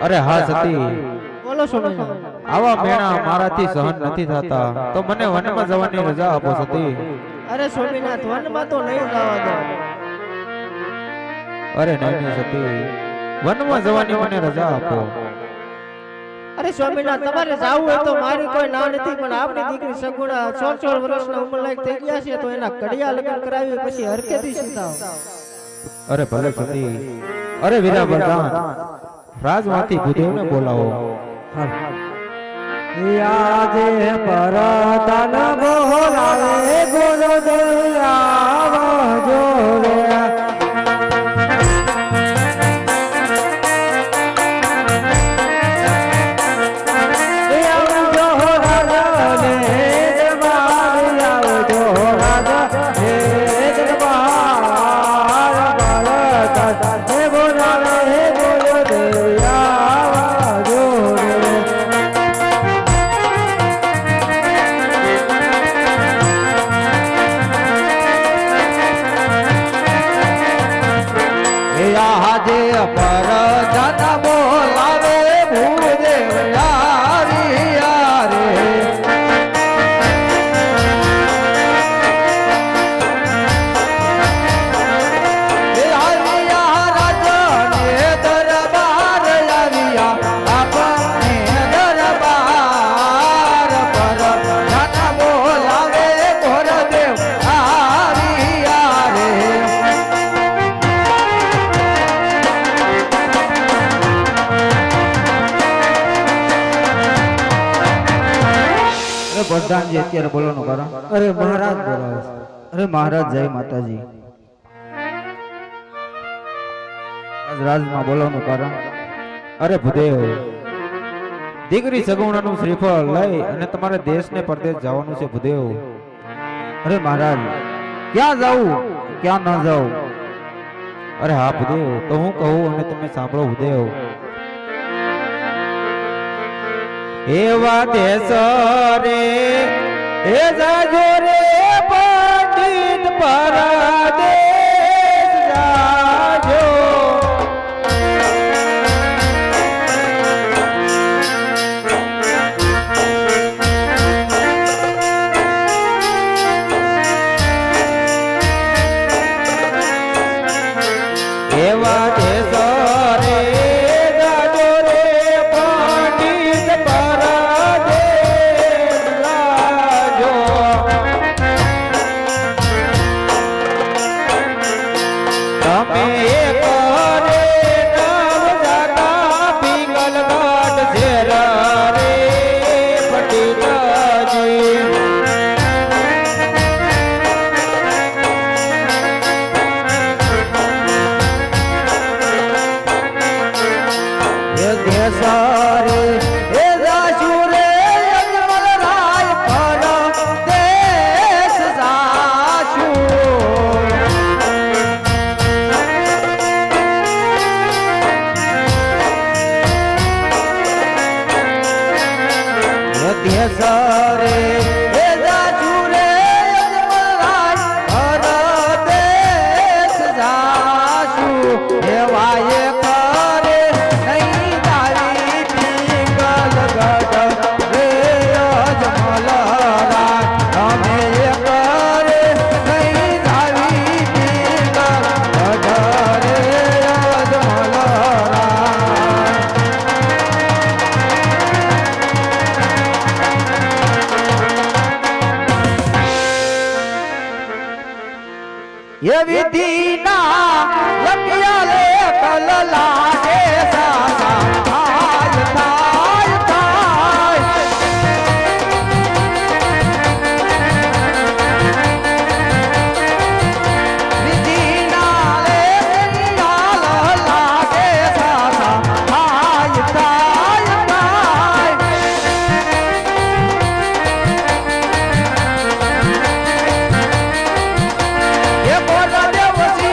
અરે હા સતી, બોલો સ્વામિનારાયણ. આવા મેણા મારાથી સહન નથી થતા, તો મને વનમાં જવાની રજા આપો સતી. અરે સ્વામિનાથ, વનમાં તો નહીં જવા દો. અરે નહીં સતી, વનમાં જવાની મને રજા આપો. અરે સ્વામિનાથ, તમારે જાવું હોય તો મારી કોઈ ના નથી, પણ આપણી દીકરી સગુણા 16 વર્ષના ઉંમર લાયક થઈ ગયા છે, તો એના કડિયા લગ્ન કરાવી પછી હરકેથી સીધાવ. અરે ભલે સતી. અરે વીરા બરદાન, રાજમાંથી ભૂદેવને બોલાવો. આજે પરતન બોલાવે ગુરુદેવ આવજો રે. પ્રધાનજી અત્યારે બોલવાનું કારણ? અરે મહારાજ બોલાવે છે. અરે મહારાજ જય માતાજી. આજ રાજમાં બોલવાનું કારણ? અરે ભૂદેવ, દીકરી સગુણાનું શ્રીફળ લઈ અને તમારે દેશને પરદેશ જવાનું છે ભૂદેવ. અરે મહારાજ, ક્યાં જાવું ક્યાં ન જાવું? અરે હા ભૂદેવ, તો હું કહું અને તમે સાંભળો ભૂદેવ. એવા દેશ રે એ જાજો રે પંડિત પરદેશ જાજો. એવા દેશ રે જાજો રે પંડિત પરદેશ જાજો. તમે એક રે નવ જાતા પિંગલગઢ ઝેર રે પંડિતજી. સારે એ જાશુ રે અજમલ રાય પરદેશ જાશુ. સારે એ જાશુ રે અજમલ રાય પરદેશ જાશુ. એવાય કરે નહીં તારી પિંગલ ગઢ રે અજમલ રાય. અમે કરે નહીં તારી પિંગલ ગઢ રે અજમલ રાય. ये विधिना लकिया ले कल लागे सासा थाय थाय थाय. विधिना ले कल लागे सासा थाय थाय थाय. ये बोल देव सी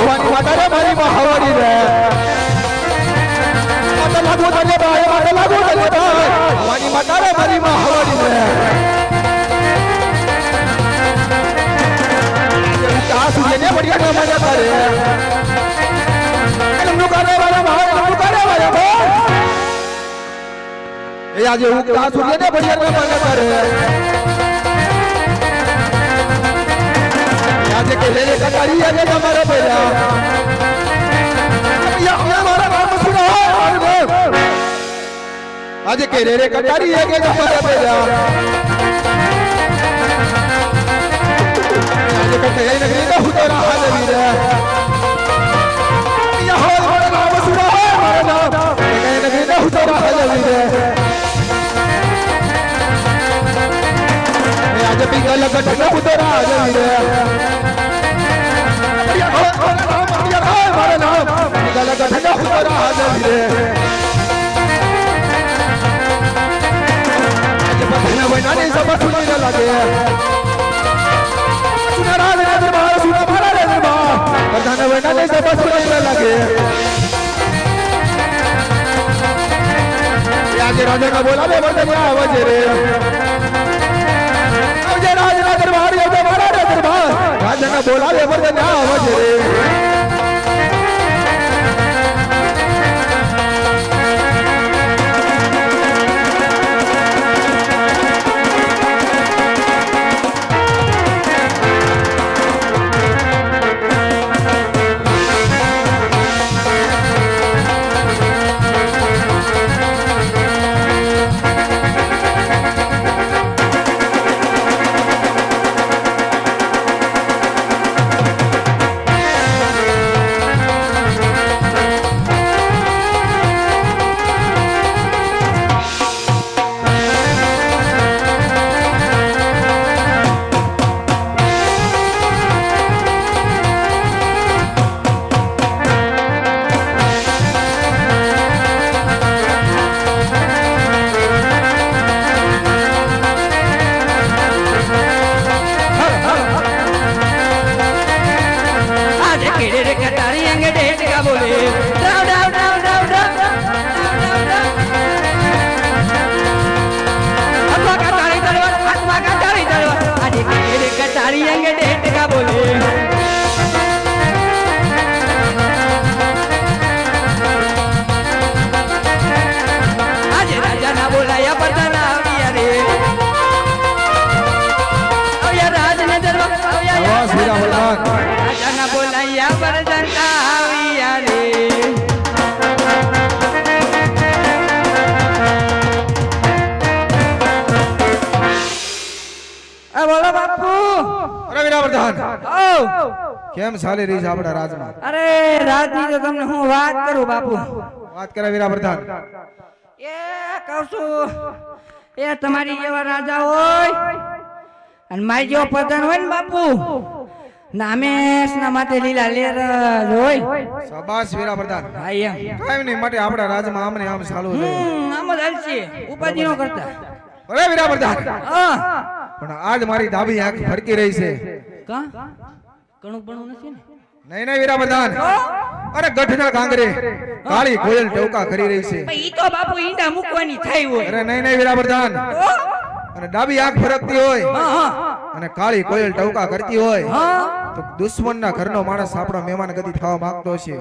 ભવાની માતા રે મારી મહાવડી રે માતા લાગુ તને ભાઈ માતા લાગુ તને ભાઈ ભવાની માતા રે મારી મહાવડી રે આ સુજને બઢિયા ના મજા કરે નમનો કરે વાળા ભાઈ નમનો કરે વાળા ભાઈ એ આજે હું આ સુજને બઢિયા ના મજા કરે આજે કે લે કટારી આજે તમારા પેલા યા મારા નામ સુનો આજે કે રે કટારી આજે તમારા પેલા આજે કે તે નગરી નો હુતરા હાજરી રે યા મારા નામ સુનો મારા નામ કે નગરી નો હુતરા હાજરી રે આજે પિંગલ ગઢ નો હુતરા હાજરી રે રાજા બોલાવે વર્તન આવાજ રે રાજા દરબાર રાજા બોલાવે વર્તન આવાજ રે કેમ ચાલી રહી છે આપણા રાજમાં? અરે રાજની તો તમને હું વાત કરું બાપુ. વાત કરે વીરા પ્રધાન. એ કહું છું એ તમારી જેવા રાજા હોય અને મારી જેવો પ્રધાન હોય ને બાપુ નામેશ ના માટે લીલા લેર જ હોય. શાબાશ વીરા પ્રધાન. હા એમ કાઈ નહીં માટે આપણા રાજમાં આમને આમ ચાલુ છે. આમ જ હાલશે ઉપાધિ નો કરતા. અરે વીરા પ્રધાન હા પણ આજ મારી ડાબી આંખ ફરકી રહી છે. કા કણું બણું નથી ને? નહીં નહીં વીરા પ્રધાન અરે ગઢના કાંગરે કાળી કોયલ ટોકા કરી રહી છે. ઈ તો બાપુ ઈંડા મૂકવાની થઈ હોય. અરે નહીં નહીં વીરા પ્રધાન અને ડાબી આંખ ફરકતી હોય અને કાળી કોયલ ટોકા કરતી હોય તો દુશ્મનના ઘરનો માણસ આપણો મહેમાન ગતિ થવા માંગતો છે.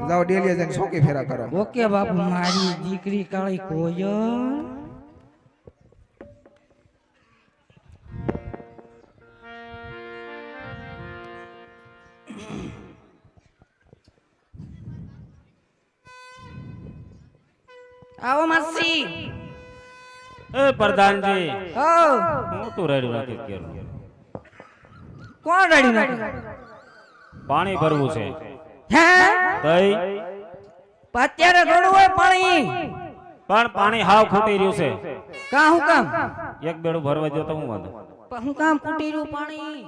જાઓ ડેલીએ જઈને શોકી ફેરા કરો. ઓકે બાપુ મારી દીકરી કાળી કોયલ આવો માસી. એ પ્રધાનજી ઓ હું તો રેડી રાખી કેરું કોણ રેડી નાખે? પાણી ભરવું છે. હે તઈ અત્યારે થોડું હોય પાણી પણ પાણી હાવ ખૂટી રહ્યું છે. કા હું કામ એક બેડું ભરવા દો તો હું વાંધો. હું કામ ખૂટી રહ્યું પાણી?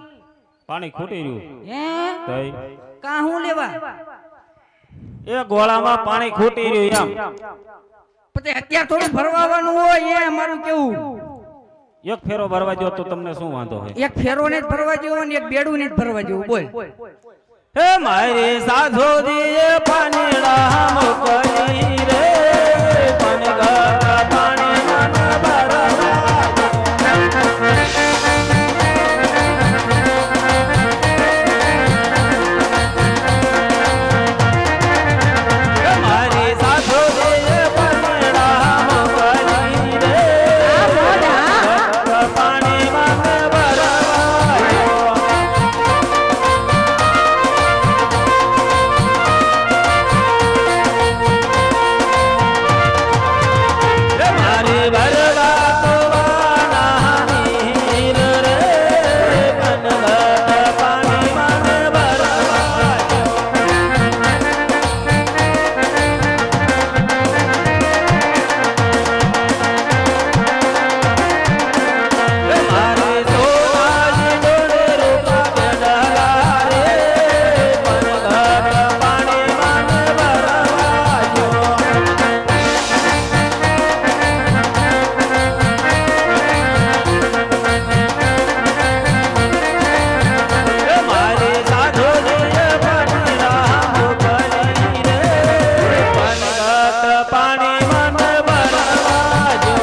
પાણી ખૂટી રહ્યું હે તઈ કા હું લેવા? એ ગોળામાં પાણી ખૂટી રહ્યું એમ. પછી અત્યારે થોડું ભરવાનું હોય એ મારું કેવું. એક ફેરો ભરવા દો તો તમને શું વાંધો હોય? એક ફેરો ને જ ભરવા જેવો ને એક બેડું ને જ ભરવા જેવું બોલ. હે મારી સાધુ દીએ પાણીડા મોકલી રે પનગા પાણી મન ભરવા મારી સાધુ દીએ પાણીડા મોકલી રે પાણી મન ભરવા મારી ભરવા તો વાનાની રે પનગા પાણી મન ભરવા મારી સોનાની જોડે રૂપા બેડાલા રે પનગા પાણી મન ભરવા જો મારી સાધુ દીએ પાણીડા મોકલી રે પનગા પાણી મન ભરવા જો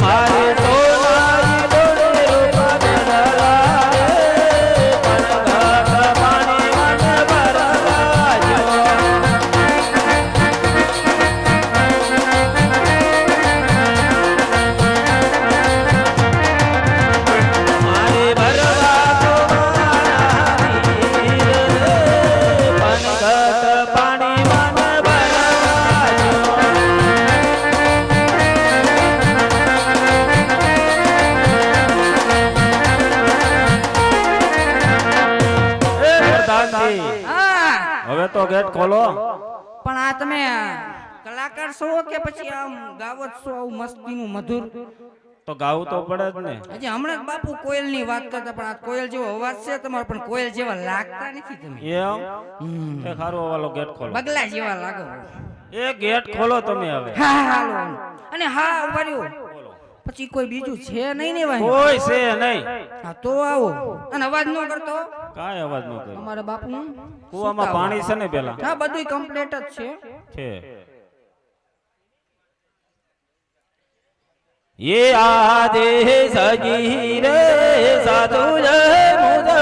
મારી સોનાની જોડે રૂપા બેડાલા રે પનગા પાણી મન ભરવા જો મારી ભરવા તો વાનાની રે પનગા પાણી મન ભરવા જો એ પ્રધાનજી હા હવે તો ગેટ ખોલો પણ આ તમે કલાકાર છો કે પછી આમ ગાવો જ છો આવું મસ્તીનું મધુર તો ગાવું તો પડે જ ને હજી હમણાં જ બાપુ કોયલની વાત કરતા પણ આ કોયલ જેવો અવાજ છે તમારો પણ કોયલ જેવા લાગતા નથી તમે એમ એ ખારો વાલો ગેટ ખોલો બગલા જેવા લાગો એ ગેટ ખોલો તમે હવે હા હાલો અને હા ઉભા રહ્યો પછી કોઈ બીજું છે નહીં ને ભાઈ કોઈ છે નહીં હા તો આવો અને અવાજ ન કરતો કાંઈ અવાજ ન કરે અમારા બાપુ કુવામાં પાણી છે ને પેલા હા બધું કમ્પ્લીટ જ છે છે ये आदेश रे साधु जय मुद